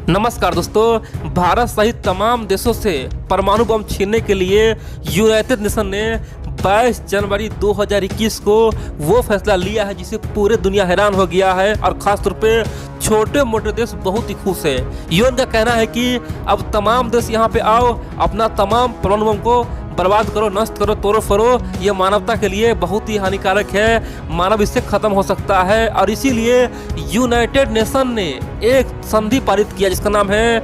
नमस्कार दोस्तों, भारत सहित तमाम देशों से परमाणु बम छीनने के लिए यूनाइटेड नेशन ने 22 जनवरी 2021 को वो फैसला लिया है जिसे पूरे दुनिया हैरान हो गया है और ख़ास तौर पे छोटे मोटे देश बहुत ही खुश है। यूएन का कहना है कि अब तमाम देश यहाँ पे आओ, अपना तमाम परमाणु बम को बर्बाद करो, नष्ट करो, तोड़ो फरो। ये मानवता के लिए बहुत ही हानिकारक है, मानव इससे खत्म हो सकता है। और इसीलिए यूनाइटेड नेशन ने एक संधि पारित किया जिसका नाम है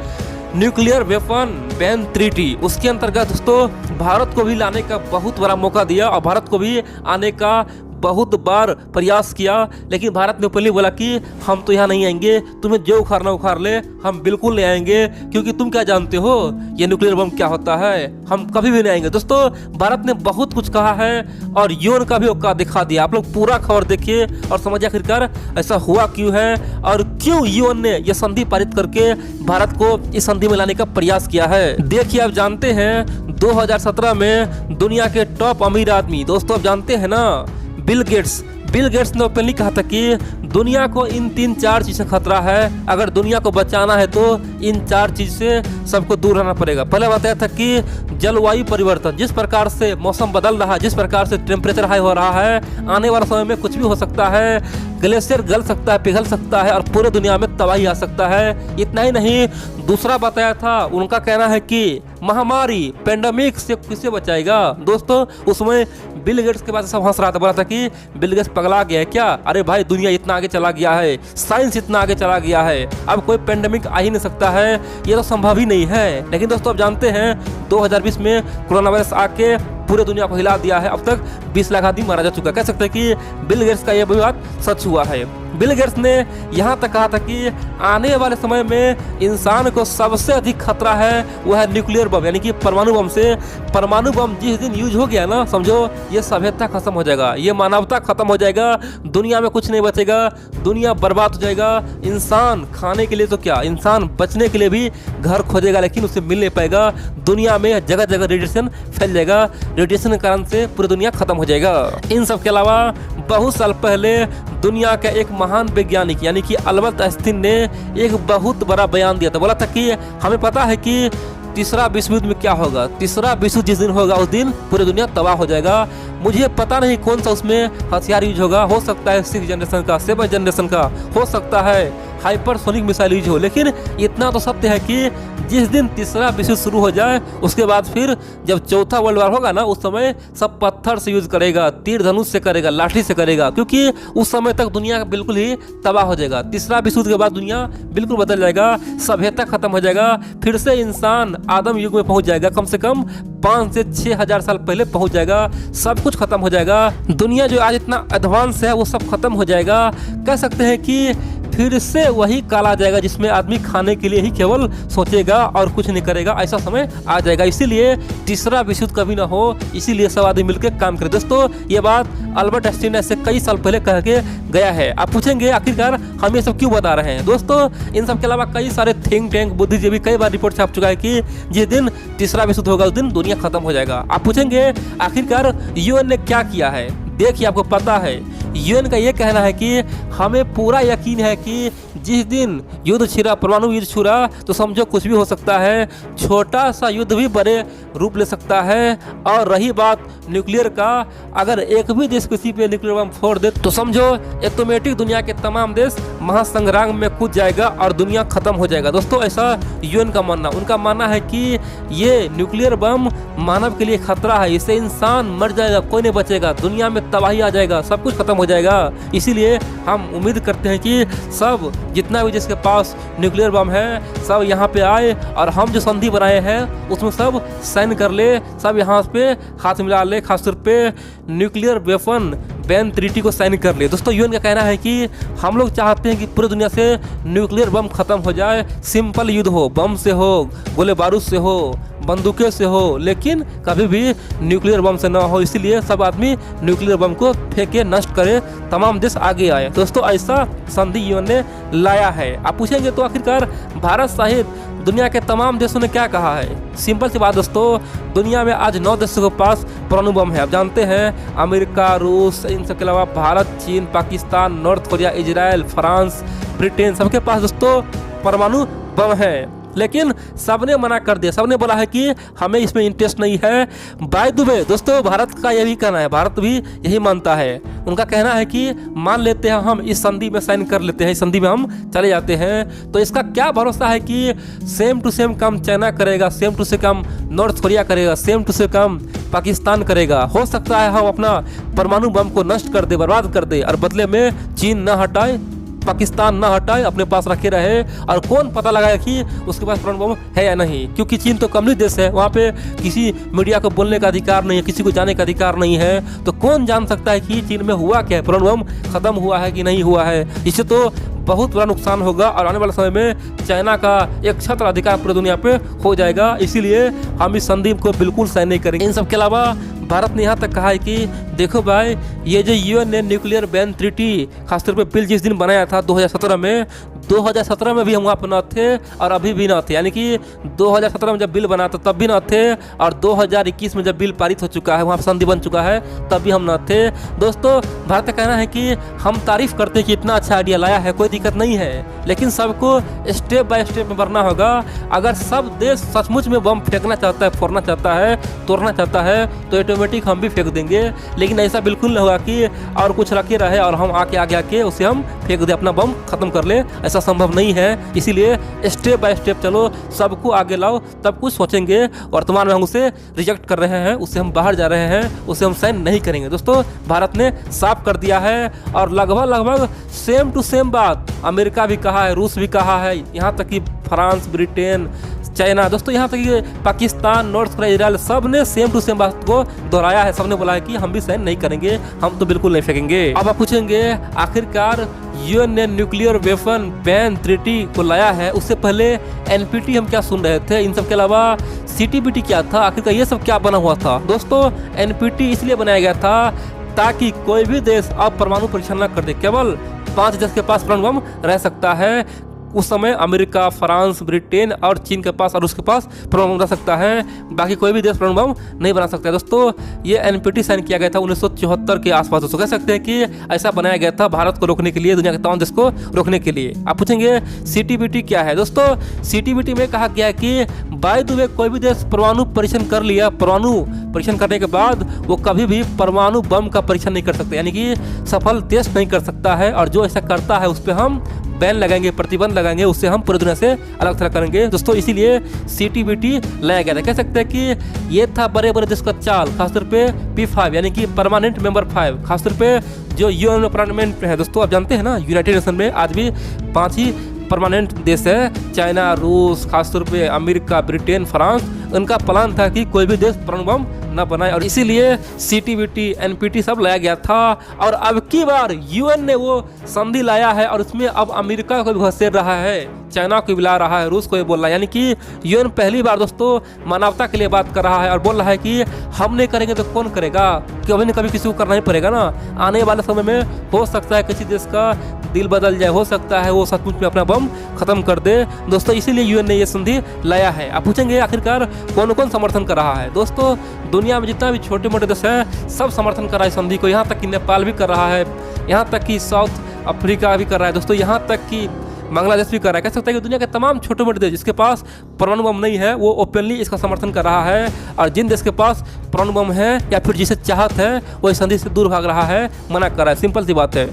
न्यूक्लियर वेपन बैन ट्रीटी। उसके अंतर्गत दोस्तों भारत को भी लाने का बहुत बड़ा मौका दिया और भारत को भी आने का बहुत बार प्रयास किया, लेकिन भारत ने पहले बोला कि हम तो यहाँ नहीं आएंगे, तुम्हें जो उखाड़ना उखाड़ ले, हम बिल्कुल नहीं आएंगे क्योंकि तुम क्या जानते हो ये न्यूक्लियर बम क्या होता है, हम कभी भी नहीं आएंगे। दोस्तों भारत ने बहुत कुछ कहा है और यूएन का भी औकात दिखा दिया। आप लोग पूरा खबर देखिए और समझिए आखिरकार ऐसा हुआ क्यों है और क्यों यूएन ने यह संधि पारित करके भारत को इस संधि में लाने का प्रयास किया है। देखिए, आप जानते हैं 2017 में दुनिया के टॉप अमीर आदमी, दोस्तों आप जानते हैं ना, बिल गेट्स ने ओपनली कहा था कि दुनिया को इन 3-4 चीज़ से खतरा है, अगर दुनिया को बचाना है तो इन 4 चीज़ से सबको दूर रहना पड़ेगा। पहले बताया था कि जलवायु परिवर्तन, जिस प्रकार से मौसम बदल रहा है, जिस प्रकार से टेम्परेचर हाई हो रहा है, आने वाले समय में कुछ भी हो सकता है, ग्लेशियर गल सकता है, पिघल सकता है और पूरे दुनिया में तबाही आ सकता है। इतना ही नहीं, दूसरा बताया था, उनका कहना है कि महामारी पेंडेमिक से किसे बचाएगा। दोस्तों उसमें बिल गेट्स के बाद सब हंस रहा था, बोला था कि बिल गेट्स पगला गया है क्या, अरे भाई दुनिया इतना आगे चला गया है, साइंस इतना आगे चला गया है, अब कोई पेंडेमिक आ ही नहीं सकता है, ये तो संभव ही नहीं है। लेकिन दोस्तों आप जानते हैं 2020 में कोरोना वायरस आके पूरे दुनिया को हिला दिया है, अब तक 20 लाख आदमी मारा जा चुका है। कह सकते हैं कि बिल गेट्स का यह बात सच हुआ है। बिल गेट्स ने यहाँ तक कहा था कि आने वाले समय में इंसान को सबसे अधिक खतरा है वह है न्यूक्लियर बम, यानी कि परमाणु बम से। परमाणु बम जिस दिन यूज हो गया ना, समझो ये सभ्यता खत्म हो जाएगा, ये मानवता खत्म हो जाएगा, दुनिया में कुछ नहीं बचेगा, दुनिया बर्बाद हो जाएगा। इंसान खाने के लिए तो क्या, इंसान बचने के लिए भी घर खोजेगा लेकिन उसे मिल नहीं पाएगा। दुनिया में जगह जगह रेडिएशन फैल जाएगा, रेडिएशन के कारण से पूरी दुनिया खत्म हो जाएगा। इन सब के अलावा बहुत साल पहले दुनिया का एक महान वैज्ञानिक यानी कि अल्बर्ट आइंस्टीन ने एक बहुत बड़ा बयान दिया था। बोला था कि हमें पता है कि तीसरा विश्व युद्ध में क्या होगा, तीसरा विश्व जिस दिन होगा उस दिन पूरी दुनिया तबाह हो जाएगा। मुझे पता नहीं कौन सा उसमें हथियार यूज होगा, हो सकता है 6 जनरेशन का, 7 जनरेशन का, हो सकता है हाइपरसोनिक मिसाइल यूज हो, लेकिन इतना तो सत्य है कि जिस दिन तीसरा विश्व शुरू हो जाए उसके बाद फिर जब चौथा वर्ल्ड वॉर होगा ना, उस समय सब पत्थर से यूज करेगा, तीर धनुष से करेगा, लाठी से करेगा, क्योंकि उस समय तक दुनिया बिल्कुल ही तबाह हो जाएगा। तीसरा विश्व युद्ध के बाद दुनिया बिल्कुल बदल जाएगा, सभ्यता खत्म हो जाएगा, फिर से इंसान आदम युग में पहुंच जाएगा, कम से कम 5 से 6 हजार साल पहले पहुंच जाएगा, सब कुछ खत्म हो जाएगा। दुनिया जो आज इतना एडवांस है वो सब खत्म हो जाएगा। कह सकते हैं कि फिर से वही काल आ जाएगा जिसमें आदमी खाने के लिए ही केवल सोचेगा और कुछ नहीं करेगा, ऐसा समय आ जाएगा। इसीलिए तीसरा विश्व युद्ध कभी ना हो, इसीलिए सब आदमी मिलकर काम करें। दोस्तों ये बात अल्बर्ट आइंस्टीन से कई साल पहले कह के गया है। आप पूछेंगे आखिरकार हम ये सब क्यों बता रहे हैं। दोस्तों इन सब के अलावा कई सारे थिंक टैंक, बुद्धिजीवी कई बार रिपोर्ट छाप चुका है कि जिस दिन तीसरा विश्व युद्ध होगा उस दिन दुनिया खत्म हो जाएगा। आप पूछेंगे आखिरकार यूएन ने क्या किया है। देखिए आपको पता है, यूएन का ये कहना है कि हमें पूरा यकीन है कि जिस दिन युद्ध छिड़ा, परमाणु युद्ध छुड़ा, तो समझो कुछ भी हो सकता है, छोटा सा युद्ध भी बड़े रूप ले सकता है। और रही बात न्यूक्लियर का, अगर एक भी देश किसी पे न्यूक्लियर बम फोड़ दे तो समझो ऑटोमेटिक दुनिया के तमाम देश महासंग्राम में कूद जाएगा और दुनिया खत्म हो जाएगा। दोस्तों ऐसा यूएन का मानना, उनका मानना है कि ये न्यूक्लियर बम मानव के लिए खतरा है, इससे इंसान मर जाएगा, कोई नहीं बचेगा, दुनिया में तबाही आ जाएगा, सब कुछ खत्म हो जाएगा। इसीलिए हम उम्मीद करते हैं कि सब जितना भी जिसके पास न्यूक्लियर बम है सब यहाँ पे आए और हम जो संधि बनाए हैं उसमें सब साइन कर ले, सब यहाँ पे हाथ मिला ले, खासतौर पे न्यूक्लियर वेपन बैन ट्रीटी को साइन कर ले। दोस्तों यूएन का कहना है कि हम लोग चाहते हैं कि पूरी दुनिया से न्यूक्लियर बम खत्म हो जाए, सिंपल युद्ध हो, बम से हो, गोले बारूद से हो, बंदूकें से हो, लेकिन कभी भी न्यूक्लियर बम से ना हो। इसीलिए सब आदमी न्यूक्लियर बम को फेंके, नष्ट करे, तमाम देश आगे आए। दोस्तों ऐसा संधि यूएन ने लाया है। आप पूछेंगे तो आखिरकार भारत सहित दुनिया के तमाम देशों ने क्या कहा है। सिंपल सी बात दोस्तों, दुनिया में आज 9 देशों के पास परमाणु बम है। आप जानते हैं अमेरिका, रूस, इन सब के अलावा भारत, चीन, Pakistan, north Korea, Israel, France, Britain, सबके पास दोस्तों परमाणु बम है, लेकिन सबने मना कर दिया। सबने बोला है कि हमें इसमें इंटरेस्ट नहीं है। बाय द वे दोस्तों, भारत का यह भी कहना है, भारत भी यही मानता है। उनका कहना है कि मान लेते हैं हम इस संधि में साइन कर लेते हैं, इस संधि में हम चले जाते हैं, तो इसका क्या भरोसा है कि सेम टू सेम काम चाइना करेगा, सेम टू सेम काम नॉर्थ कोरिया करेगा, सेम टू सेम काम पाकिस्तान करेगा। हो सकता है हम अपना परमाणु बम को नष्ट कर दे, बर्बाद कर दे, और बदले में चीन न हटाए, पाकिस्तान ना हटाए, अपने पास रखे रहे। और कौन पता लगाया कि उसके पास परमाणु बम है या नहीं, क्योंकि चीन तो कम्युनिस्ट देश है, वहाँ पे किसी मीडिया को बोलने का अधिकार नहीं है, किसी को जाने का अधिकार नहीं है। तो कौन जान सकता है कि चीन में हुआ क्या है, परमाणु बम खत्म हुआ है कि नहीं हुआ है। इससे तो बहुत बड़ा नुकसान होगा और आने वाले समय में चाइना का एक छत्र अधिकार पूरी दुनिया पे हो जाएगा। इसीलिए हम इस संधि को बिल्कुल साइन नहीं करेंगे। इन सब के अलावा भारत ने यहाँ तक कहा है कि देखो भाई, ये जो यूएन ने न्यूक्लियर बैन ट्रीटी खासतौर पे बिल जिस दिन बनाया था 2017 में, 2017 में भी हम वहाँ पर न थे और अभी भी न थे। यानी कि 2017 में जब बिल बना था तब भी न थे, और 2021 में जब बिल पारित हो चुका है, वहाँ पर संधि बन चुका है, तब भी हम न थे। दोस्तों, भारत का कहना है कि हम तारीफ करते हैं कि इतना अच्छा आइडिया लाया है, कोई दिक्कत नहीं है, लेकिन सबको स्टेप बाय स्टेप में बढ़ना होगा। अगर सब देश सचमुच में बम फेंकना चाहता है, फोड़ना चाहता है, तोड़ना चाहता है, तो ऑटोमेटिक हम भी फेंक देंगे। लेकिन ऐसा बिल्कुल नहीं होगा कि और कुछ रखे रहे और हम आगे उसे हम फेंक दें, अपना बम खत्म कर ले। ऐसा संभव नहीं है। इसीलिए स्टेप बाय स्टेप चलो, सबको आगे लाओ, तब कुछ सोचेंगे। वर्तमान में हम उसे रिजेक्ट कर रहे हैं, उससे हम बाहर जा रहे हैं, उसे हम साइन नहीं करेंगे। दोस्तों, भारत ने साफ कर दिया है और लगभग सेम टू सेम बात अमेरिका भी कहा है, रूस भी कहा है, यहाँ तक कि फ्रांस, ब्रिटेन, चाइना, दोस्तों यहाँ तक कि पाकिस्तान, नॉर्थ कोरिया, इजराइल, सब ने सेम टू सेम बात को दोहराया है। सबने बोला है कि हम भी साइन नहीं करेंगे, हम तो बिल्कुल नहीं फेंकेंगे। अब आप पूछेंगे आखिरकार यूएन ने न्यूक्लियर वेपन बैन ट्रीटी को लाया है, उससे पहले एनपीटी हम क्या सुन रहे थे, इन सब के अलावा सीटीबीटी क्या था, आखिरकार ये सब क्या बना हुआ था। दोस्तों, एनपीटी इसलिए बनाया गया था ताकि कोई भी देश अब परमाणु परीक्षण न कर दे। केवल 5 देश के पास परमाणु बम रह सकता है। उस समय अमेरिका, फ्रांस, ब्रिटेन और चीन के पास और उसके पास परमाणु बम रह सकता है, बाकी कोई भी देश परमाणु बम नहीं बना सकता है। दोस्तों, ये एनपीटी साइन किया गया था 1974 के आसपास। दोस्तों, कह सकते हैं कि ऐसा बनाया गया था भारत को रोकने के लिए, दुनिया के तमाम देश को रोकने के लिए। आप पूछेंगे सीटीबीटी क्या है। दोस्तों, सीटीबीटी में कहा गया है कि बाय द वे कोई भी देश परमाणु परीक्षण कर लिया, परमाणु परीक्षण करने के बाद वो कभी भी परमाणु बम का परीक्षण नहीं कर सकते, यानी कि सफल टेस्ट नहीं कर सकता है। और जो ऐसा करता है उस पर हम बैन लगाएंगे, प्रतिबंध लगाएंगे, उससे हम पूरी दुनिया से अलग थलग करेंगे। दोस्तों, इसीलिए सीटीबीटी लाया गया था। कह सकते हैं कि ये था बड़े बड़े देश का चाल, खासतौर पे P5 यानी कि परमानेंट मेंबर 5, खासतौर पे जो यूएन में परमानेंट है। दोस्तों, आप जानते हैं ना, यूनाइटेड नेशन में आज भी 5 ही परमानेंट देश है, चाइना, रूस, खासतौर पे अमेरिका, ब्रिटेन, फ्रांस। उनका प्लान था कि कोई भी देश परमाणु बम न बनाए, और इसीलिए सीटीबीटी, एनपीटी सब लाया गया था। और अब की बार यूएन ने वो संधि लाया है और उसमें अब अमेरिका को भी घसीट रहा है, चाइना को भी ला रहा है, रूस को भी बोल रहा है। यानी कि यूएन पहली बार दोस्तों मानवता के लिए बात कर रहा है और बोल रहा है कि हम नहीं करेंगे तो कौन करेगा, कभी न कभी किसी को करना ही पड़ेगा ना। आने वाले समय में हो सकता है किसी देश का दिल बदल जाए, हो सकता है वो सचमुच में अपना बम खत्म कर दे। दोस्तों, इसीलिए यूएन ने ये संधि लाया है। आप पूछेंगे आखिरकार कौन कौन समर्थन कर रहा है। दोस्तों, दुनिया में जितना भी छोटे मोटे देश है सब समर्थन कर रहा है संधि को। यहाँ तक कि नेपाल भी कर रहा है, यहाँ तक कि साउथ अफ्रीका भी कर रहा है। दोस्तों, यहाँ तक कि बांग्लादेश भी कर रहा है। कह सकते हैं कि दुनिया के तमाम छोटे मोटे देश जिसके पास परमाणु बम नहीं है वो ओपनली इसका समर्थन कर रहा है, और जिन देश के पास परमाणु बम है या फिर जिसे चाहत है वो इस संधि से दूर भाग रहा है, मना कर रहा है। सिंपल सी बात है।